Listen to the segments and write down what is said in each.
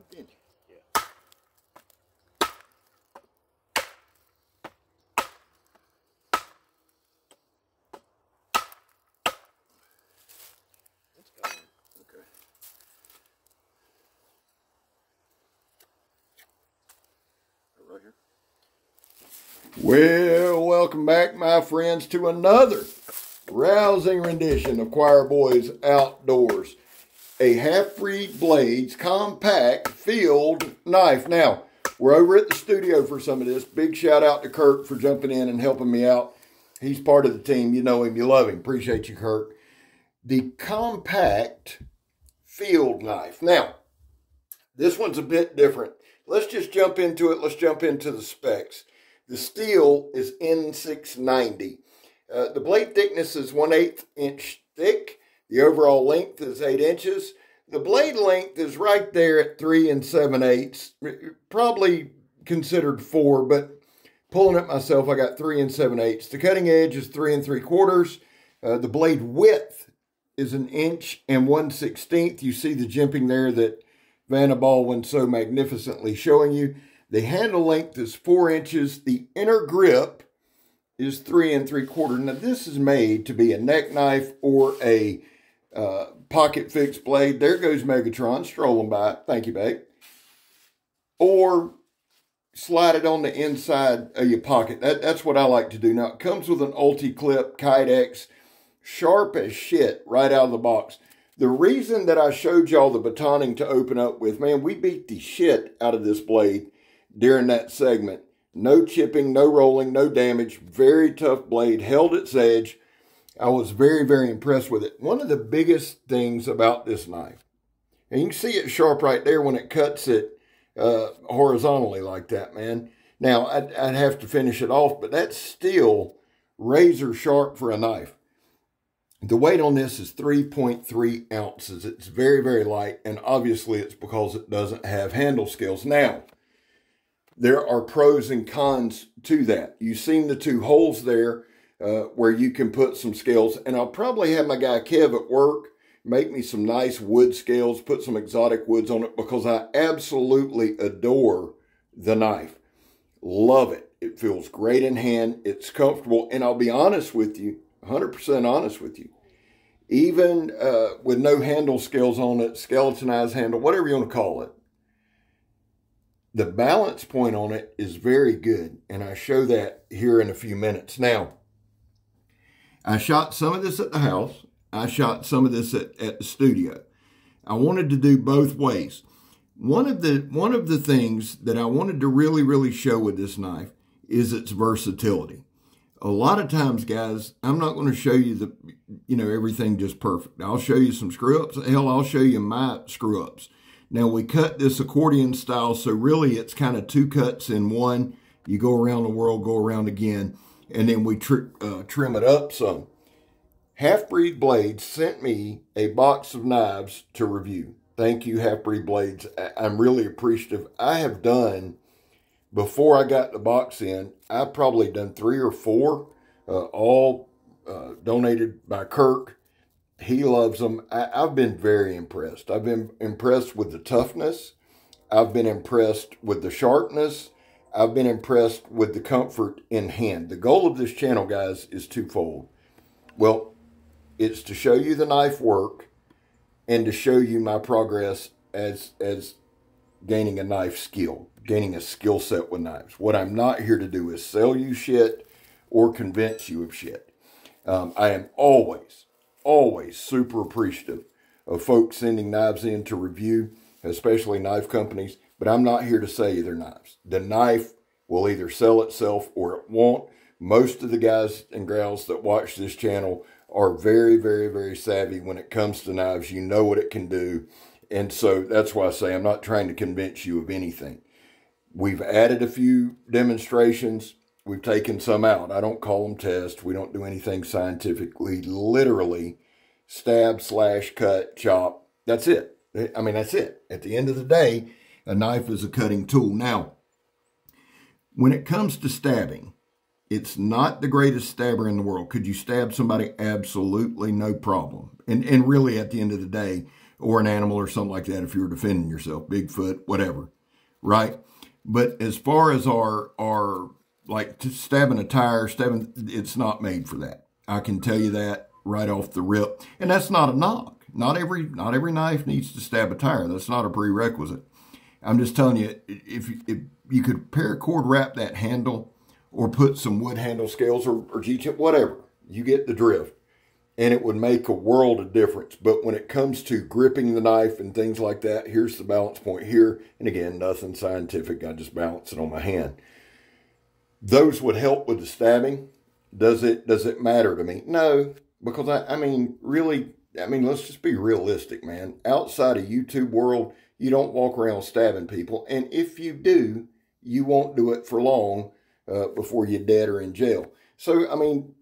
didn't you? Yeah. That's got one. Okay. Right here. Well, welcome back, my friends, to another rousing rendition of Choir Boys Outdoors. A Halfbreed Blades compact field knife. Now, we're over at the studio for some of this. Big shout out to Kurt for jumping in and helping me out. He's part of the team. You know him. You love him. Appreciate you, Kurt. The compact field knife. Now, this one's a bit different. Let's just jump into it. Let's jump into the specs. The steel is N690. The blade thickness is 1/8 inch thick. The overall length is 8 inches. The blade length is right there at 3 7/8. Probably considered 4, but pulling it myself, I got 3 7/8. The cutting edge is 3 3/4. The blade width is 1 1/16 inches. You see the jimping there that Vanna Baldwin so magnificently showing you. The handle length is 4 inches. The inner grip is 3 3/4. Now this is made to be a neck knife or a pocket fixed blade. There goes Megatron strolling by. Thank you, babe. Or slide it on the inside of your pocket. That's what I like to do. Now it comes with an Ulti-Clip Kydex, sharp as shit right out of the box. The reason that I showed y'all the batoning to open up with, man, we beat the shit out of this blade during that segment. No chipping, no rolling, no damage. Very tough blade, held its edge. I was very, very impressed with it. One of the biggest things about this knife, and you can see it sharp right there when it cuts it horizontally like that, man. Now, I'd have to finish it off, but that's still razor sharp for a knife. The weight on this is 3.3 ounces. It's very, very light, and obviously it's because it doesn't have handle scales. Now, there are pros and cons to that. You've seen the 2 holes there where you can put some scales, and I'll probably have my guy Kev at work make me some nice wood scales, put some exotic woods on it, because I absolutely adore the knife. Love it. It feels great in hand. It's comfortable, and I'll be honest with you, 100% honest with you. Even with no handle scales on it, skeletonized handle, whatever you want to call it, the balance point on it is very good, and I show that here in a few minutes. Now, I shot some of this at the house. I shot some of this at the studio. I wanted to do both ways. One of the things that I wanted to really, really show with this knife is its versatility. A lot of times, guys, I'm not going to show you everything just perfect. I'll show you some screw-ups. Hell, I'll show you my screw-ups. Now, we cut this accordion style, so really it's kind of 2 cuts in one. You go around the world, go around again, and then we trim it up some. Halfbreed Blades sent me a box of knives to review. Thank you, Halfbreed Blades. I'm really appreciative. I have done, before I got the box in, I've probably done 3 or 4, all donated by Kirk. He loves them. I've been very impressed. I've been impressed with the toughness. I've been impressed with the sharpness. I've been impressed with the comfort in hand. The goal of this channel, guys, is twofold. Well, it's to show you the knife work and to show you my progress as gaining a knife skill, gaining a skill set with knives. What I'm not here to do is sell you shit or convince you of shit. I am always super appreciative of folks sending knives in to review, especially knife companies, but I'm not here to sell you their knives. The knife will either sell itself or it won't. Most of the guys and gals that watch this channel are very, very, very savvy when it comes to knives. You know what it can do. And so that's why I say I'm not trying to convince you of anything. We've added a few demonstrations. We've taken some out. I don't call them tests. We don't do anything scientifically. Literally, stab, slash, cut, chop. That's it. I mean, that's it. At the end of the day, a knife is a cutting tool. Now, when it comes to stabbing, it's not the greatest stabber in the world. Could you stab somebody? Absolutely no problem. And really, at the end of the day, or an animal or something like that if you were defending yourself, Bigfoot, whatever, right? But as far as our like stabbing a tire, it's not made for that. I can tell you that right off the rip. And that's not a knock. Not every knife needs to stab a tire. That's not a prerequisite. I'm just telling you, if you could paracord wrap that handle or put some wood handle scales or G-tip, whatever, you get the drift. And it would make a world of difference. But when it comes to gripping the knife and things like that, here's the balance point here. And again, nothing scientific. I just balance it on my hand. Those would help with the stabbing. Does it matter to me? No, because I mean, really, let's just be realistic, man. Outside of YouTube world, you don't walk around stabbing people. And if you do, you won't do it for long before you're dead or in jail. So, I mean,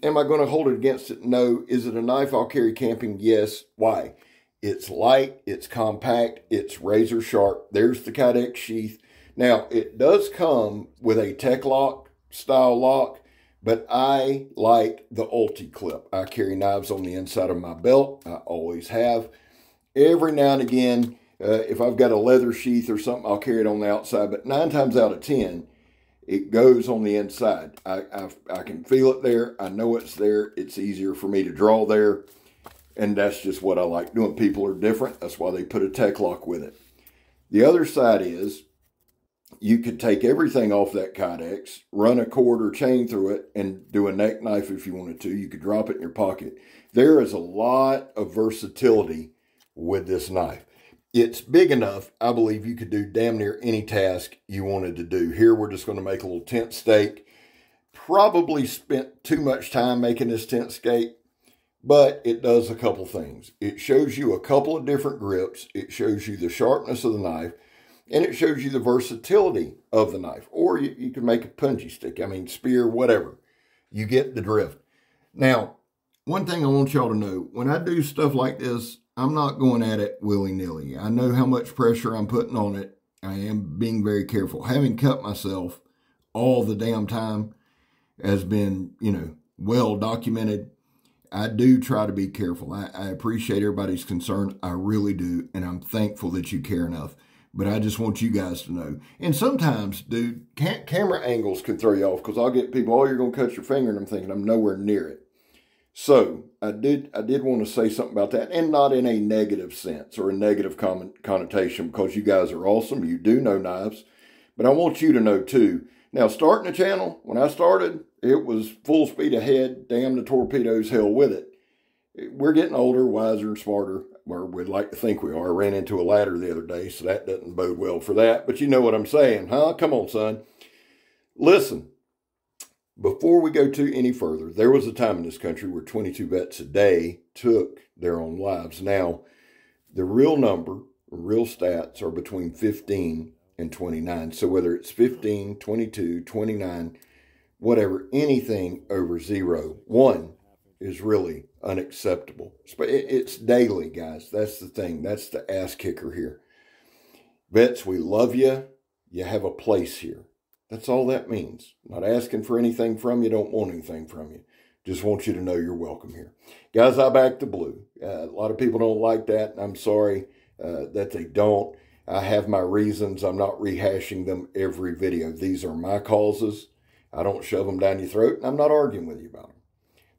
am I going to hold it against it? No. Is it a knife I'll carry camping? Yes. Why? It's light, it's compact, it's razor sharp. There's the Kydex sheath. Now, it does come with a tech lock style lock, but I like the Ulti clip. I carry knives on the inside of my belt. I always have. Every now and again, if I've got a leather sheath or something, I'll carry it on the outside. But 9 times out of 10, it goes on the inside. I can feel it there. I know it's there. It's easier for me to draw there. And that's just what I like doing. People are different. That's why they put a tech lock with it. The other side is you could take everything off that Kydex, run a cord or chain through it, and do a neck knife if you wanted to. You could drop it in your pocket. There is a lot of versatility with this knife. It's big enough, I believe you could do damn near any task you wanted to do. Here we're just going to make a little tent stake. Probably spent too much time making this tent stake, but it does a couple things. It shows you a couple of different grips. It shows you the sharpness of the knife, and it shows you the versatility of the knife. Or you can make a punji stick, spear, whatever. You get the drift. Now, one thing I want y'all to know, when I do stuff like this, I'm not going at it willy-nilly. I know how much pressure I'm putting on it. I am being very careful. Having cut myself all the damn time has been, well documented. I do try to be careful. I appreciate everybody's concern. I really do. And I'm thankful that you care enough. But I just want you guys to know. And sometimes, dude, camera angles can throw you off because I'll get people, oh, you're going to cut your finger. And I'm thinking, I'm nowhere near it. So I did want to say something about that, and not in a negative sense or a negative connotation, because you guys are awesome. You do know knives, but I want you to know too. Now, starting a channel, when I started, it was full speed ahead, damn the torpedoes, hell with it. We're getting older, wiser, and smarter, or we'd like to think we are. I ran into a ladder the other day, so that doesn't bode well for that, but you know what I'm saying, huh? Come on, son. Listen. Before we go to any further, there was a time in this country where 22 vets a day took their own lives. Now, the real number, real stats are between 15 and 29. So whether it's 15, 22, 29, whatever, anything over 0, 1 is really unacceptable. It's daily, guys. That's the thing. That's the ass kicker here. Vets, we love you. You have a place here. That's all that means. Not asking for anything from you, don't want anything from you. Just want you to know you're welcome here. Guys, I back the blue. A lot of people don't like that. I'm sorry that they don't. I have my reasons. I'm not rehashing them every video. These are my causes. I don't shove them down your throat, and I'm not arguing with you about them.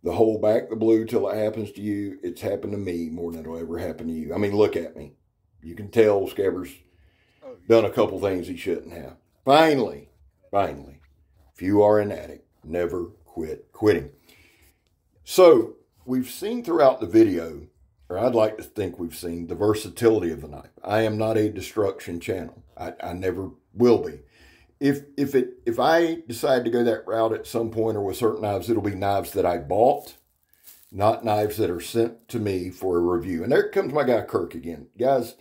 The whole back the blue till it happens to you, it's happened to me more than it'll ever happen to you. Look at me. You can tell Scabber's done a couple things he shouldn't have. Finally, if you are an addict, never quit quitting. So we've seen throughout the video, or I'd like to think we've seen, the versatility of the knife. I am not a destruction channel. I never will be. If I decide to go that route at some point or with certain knives, it'll be knives that I bought, not knives that are sent to me for a review. And there comes my guy Kirk again. Guys,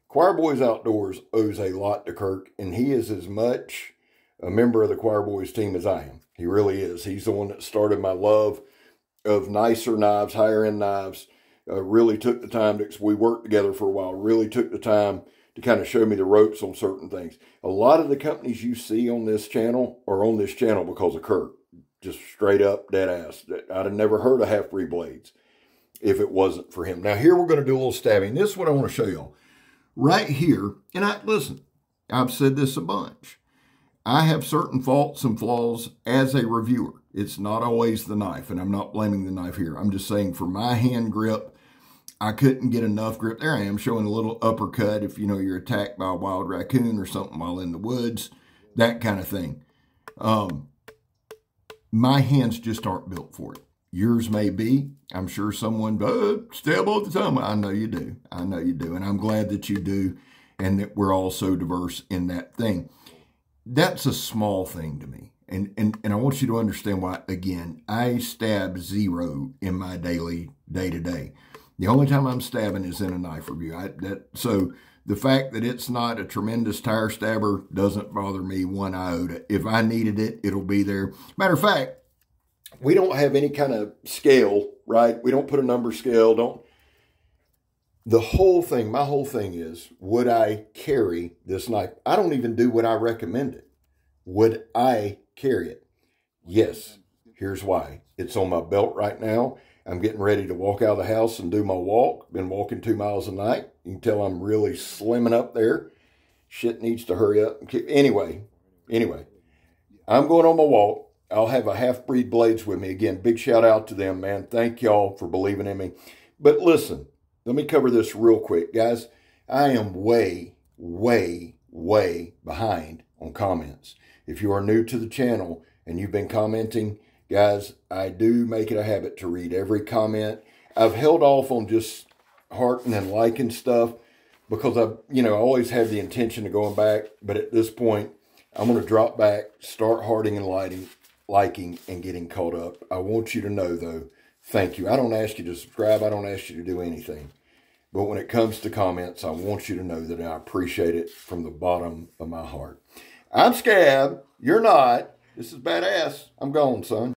Choir Boys Outdoors owes a lot to Kirk, and he is as much a member of the Choir Boys team as I am. He really is. He's the one that started my love of nicer knives, higher end knives. Really took the time we worked together for a while, really took the time to kind of show me the ropes on certain things. A lot of the companies you see on this channel are on this channel because of Kirk. Just straight up, dead ass. I'd have never heard of Halfbreed blades. if it wasn't for him. Now here we're going to do a little stabbing. This is what I want to show y'all. Right here, and listen, I've said this a bunch. I have certain faults and flaws as a reviewer. It's not always the knife, and I'm not blaming the knife here. I'm just saying for my hand grip, I couldn't get enough grip. There I am showing a little uppercut if, you know, you're attacked by a wild raccoon or something while in the woods, that kind of thing. My hands just aren't built for it. Yours may be. I'm sure someone, stab all the time. I know you do. I know you do. And I'm glad that you do and that we're all so diverse in that thing. That's a small thing to me. And I want you to understand why, again, I stab 0 in my daily day-to-day. The only time I'm stabbing is in a knife review. So the fact that it's not a tremendous tire stabber doesn't bother me one iota. If I needed it, it'll be there. Matter of fact, we don't have any kind of scale, right? We don't put a number scale. The whole thing, my whole thing is, would I carry this knife? I don't even do what I recommend it. Would I carry it? Yes. Here's why. It's on my belt right now. I'm getting ready to walk out of the house and do my walk. Been walking 2 miles a night. You can tell I'm really slimming up there. Shit needs to hurry up. Anyway, I'm going on my walk. I'll have a Halfbreed blades with me. Again, big shout out to them, man. Thank y'all for believing in me. But listen, let me cover this real quick, guys. I am way behind on comments. If you are new to the channel and you've been commenting, guys, I do make it a habit to read every comment. I've held off on just hearting and liking stuff because I always have the intention of going back. But at this point, I'm going to drop back, start hearting and liking and getting caught up. I want you to know, though, thank you. I don't ask you to subscribe. I don't ask you to do anything. But when it comes to comments, I want you to know that I appreciate it from the bottom of my heart. I'm Scab. You're not. This is badass. I'm gone, son.